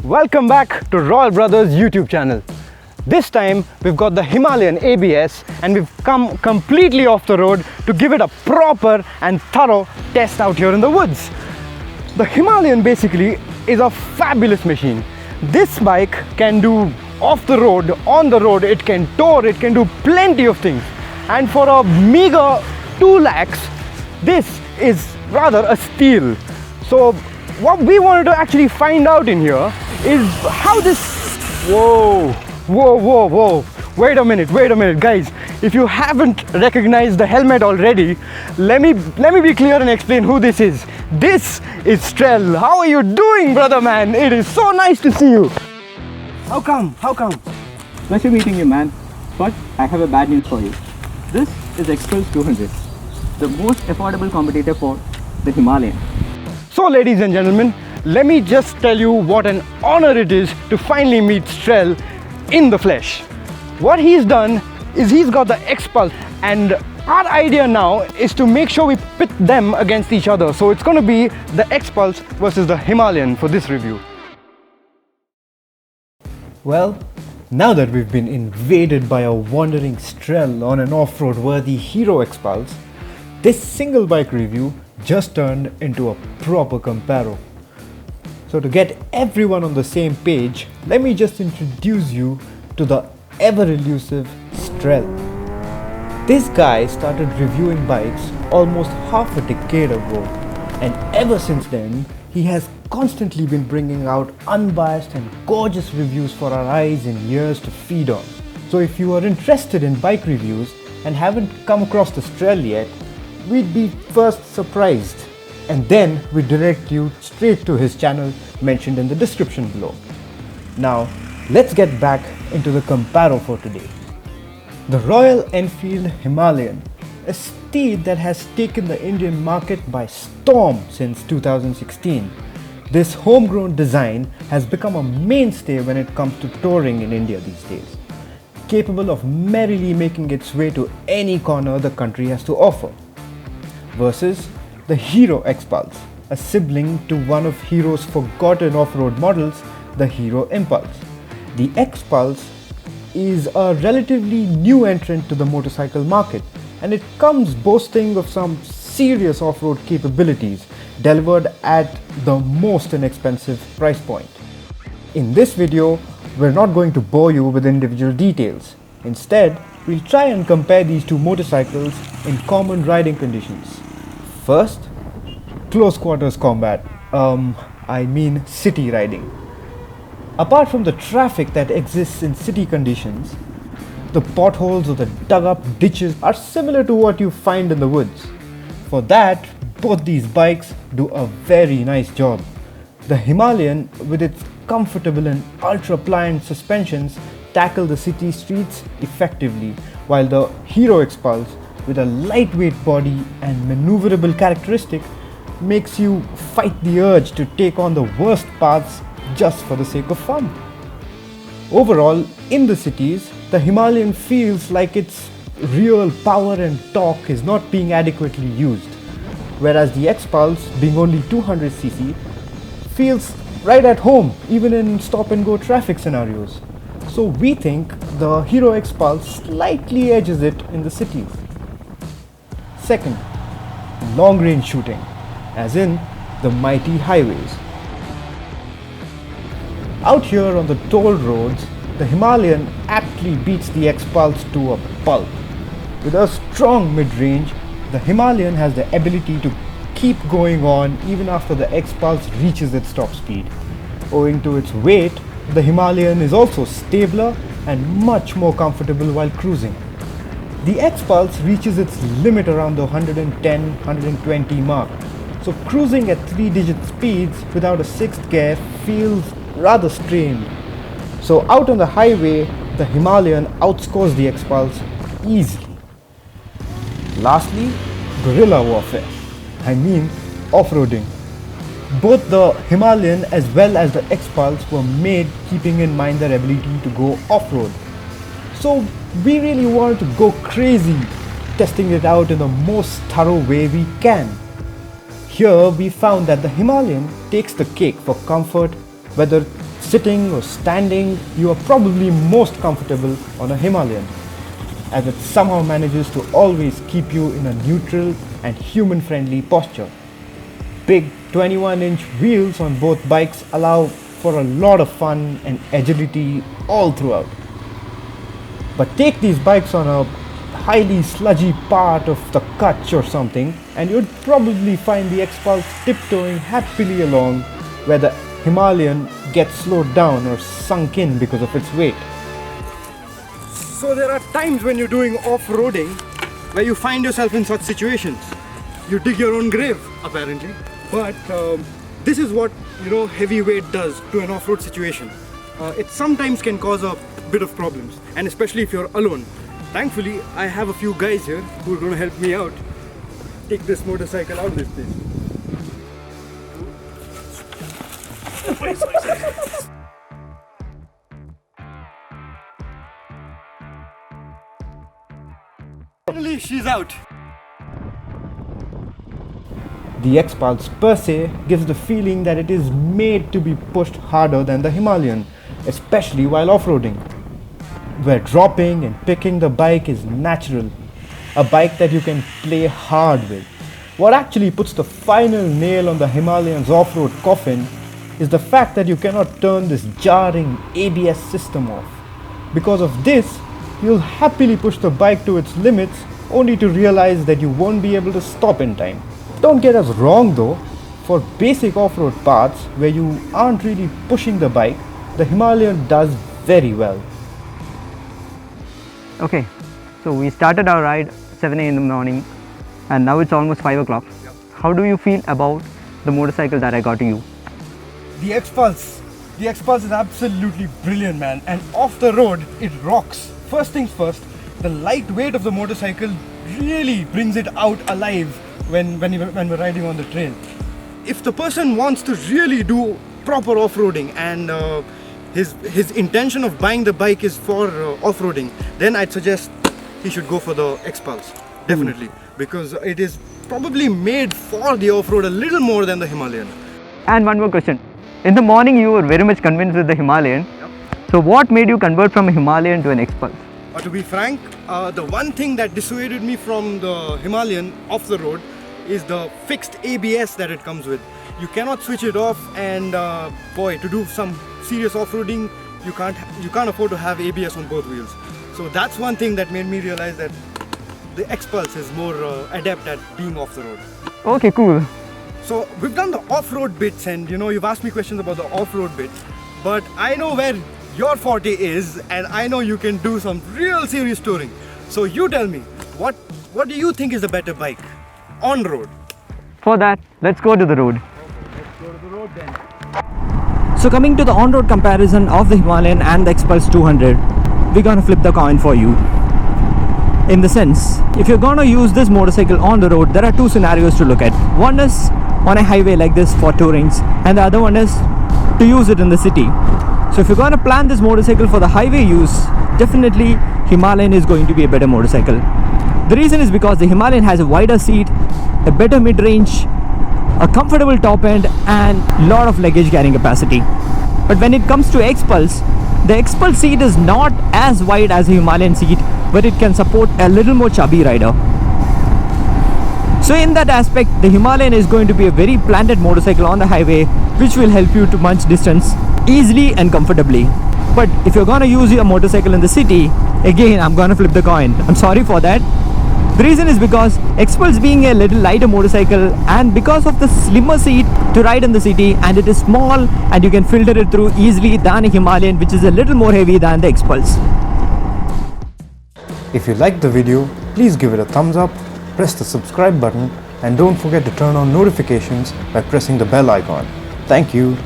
Welcome back to Royal Brothers YouTube channel. This time we've got the Himalayan ABS and we've come completely off the road to give it a proper and thorough test out here in the woods. The Himalayan basically is a fabulous machine. This bike can do off the road, on the road, it can tour, it can do plenty of things. And for a meager 2 lakhs, this is rather a steal. So what we wanted to actually find out in here is how this... Whoa, wait a minute guys. If you haven't recognized the helmet already, let me be clear and explain who this is. This is Strell. How are you doing, brother man? It is so nice to see you. How come? Pleasure meeting you, man. But I have a bad news for you. This is Xpulse 200, the most affordable competitor for the Himalayan. So ladies and gentlemen, let me just tell you what an honor it is to finally meet Strell in the flesh. What he's done is he's got the Xpulse, and our idea now is to make sure we pit them against each other. So it's going to be the Xpulse versus the Himalayan for this review. Well, now that we've been invaded by a wandering Strell on an off-road worthy Hero Xpulse, this single bike review just turned into a proper Comparo. So to get everyone on the same page, let me just introduce you to the ever-elusive Strell. This guy started reviewing bikes almost half a decade ago, and ever since then, he has constantly been bringing out unbiased and gorgeous reviews for our eyes and ears to feed on. So if you are interested in bike reviews and haven't come across the Strell yet, we'd be first surprised, and then we direct you straight to his channel mentioned in the description below. Now let's get back into the Comparo for today. The Royal Enfield Himalayan, a steed that has taken the Indian market by storm since 2016. This homegrown design has become a mainstay when it comes to touring in India these days, capable of merrily making its way to any corner the country has to offer. Versus the Hero Xpulse, a sibling to one of Hero's forgotten off-road models, the Hero Impulse. The Xpulse is a relatively new entrant to the motorcycle market, and it comes boasting of some serious off-road capabilities delivered at the most inexpensive price point. In this video, we're not going to bore you with individual details. Instead, we'll try and compare these two motorcycles in common riding conditions. First, close quarters combat, I mean city riding. Apart from the traffic that exists in city conditions, the potholes or the dug up ditches are similar to what you find in the woods. For that, both these bikes do a very nice job. The Himalayan, with its comfortable and ultra-pliant suspensions, tackle the city streets effectively, while the Hero Xpulse, with a lightweight body and maneuverable characteristic, makes you fight the urge to take on the worst paths just for the sake of fun. Overall, in the cities, the Himalayan feels like its real power and torque is not being adequately used, whereas the Xpulse, being only 200cc, feels right at home even in stop-and-go traffic scenarios. So we think the Hero Xpulse slightly edges it in the cities. Second, long-range shooting, as in the mighty highways. Out here on the toll roads, the Himalayan aptly beats the Xpulse to a pulp. With a strong mid-range, the Himalayan has the ability to keep going on even after the Xpulse reaches its top speed. Owing to its weight, the Himalayan is also stabler and much more comfortable while cruising. The Xpulse reaches its limit around the 110-120 mark, so cruising at 3-digit speeds without a 6th gear feels rather strained. So out on the highway, the Himalayan outscores the Xpulse easily. Lastly, guerrilla warfare, I mean off-roading. Both the Himalayan as well as the Xpulse were made keeping in mind their ability to go off-road. So we really wanted to go crazy, testing it out in the most thorough way we can. Here we found that the Himalayan takes the cake for comfort, whether sitting or standing, you are probably most comfortable on a Himalayan, as it somehow manages to always keep you in a neutral and human-friendly posture. Big 21-inch wheels on both bikes allow for a lot of fun and agility all throughout. But take these bikes on a highly sludgy part of the Kutch or something, and you'd probably find the Xpulse tiptoeing happily along where the Himalayan gets slowed down or sunk in because of its weight. So there are times when you're doing off-roading where you find yourself in such situations. You dig your own grave, apparently. But this is what heavy weight does to an off-road situation. It sometimes can cause a bit of problems, and especially if you're alone. Thankfully, I have a few guys here who are going to help me out take this motorcycle out this place. Finally, she's out. The Xpulse per se gives the feeling that it is made to be pushed harder than the Himalayan, especially while off-roading, where dropping and picking the bike is natural, a bike that you can play hard with. What actually puts the final nail on the Himalayan's off-road coffin is the fact that you cannot turn this jarring ABS system off. Because of this, you'll happily push the bike to its limits only to realize that you won't be able to stop in time. Don't get us wrong though, for basic off-road paths where you aren't really pushing the bike, the Himalayan does very well. Okay, so we started our ride 7 a.m. in the morning and now it's almost 5 o'clock. Yep. How do you feel about the motorcycle that I got to you? The Xpulse is absolutely brilliant, man, and off the road it rocks. First things first, the light weight of the motorcycle really brings it out alive when we're riding on the trail. If the person wants to really do proper off-roading and his intention of buying the bike is for off-roading, then I'd suggest he should go for the Xpulse, definitely, because it is probably made for the off-road a little more than the Himalayan. And one more question. In the morning you were very much convinced with the Himalayan. Yep. So what made you convert from a Himalayan to an Xpulse? To be frank, the one thing that dissuaded me from the Himalayan off the road is the fixed ABS that it comes with. You cannot switch it off, and boy, to do some serious off-roading, you can't afford to have ABS on both wheels. So that's one thing that made me realize that the Xpulse is more adept at being off the road. Okay, cool. So we've done the off-road bits, and you've asked me questions about the off-road bits, but I know where your forte is, and I know you can do some real serious touring. So you tell me, what do you think is the better bike on road? For that, let's go to the road. Okay, let's go to the road then. So coming to the on-road comparison of the Himalayan and the Xpulse 200, we're gonna flip the coin for you. In the sense, if you're gonna use this motorcycle on the road, there are two scenarios to look at. One is on a highway like this for tourings, and the other one is to use it in the city. So if you're gonna plan this motorcycle for the highway use, definitely Himalayan is going to be a better motorcycle. The reason is because the Himalayan has a wider seat, a better mid-range, a comfortable top end, and lot of luggage carrying capacity. But when it comes to Xpulse, the Xpulse seat is not as wide as a Himalayan seat, but it can support a little more chubby rider. So in that aspect, the Himalayan is going to be a very planted motorcycle on the highway, which will help you to munch distance easily and comfortably. But if you're gonna use your motorcycle in the city, again I'm gonna flip the coin. I'm sorry for that. The reason is because Xpulse being a little lighter motorcycle, and because of the slimmer seat to ride in the city, and it is small and you can filter it through easily than a Himalayan, which is a little more heavy than the Xpulse. If you liked the video, please give it a thumbs up, press the subscribe button, and don't forget to turn on notifications by pressing the bell icon. Thank you.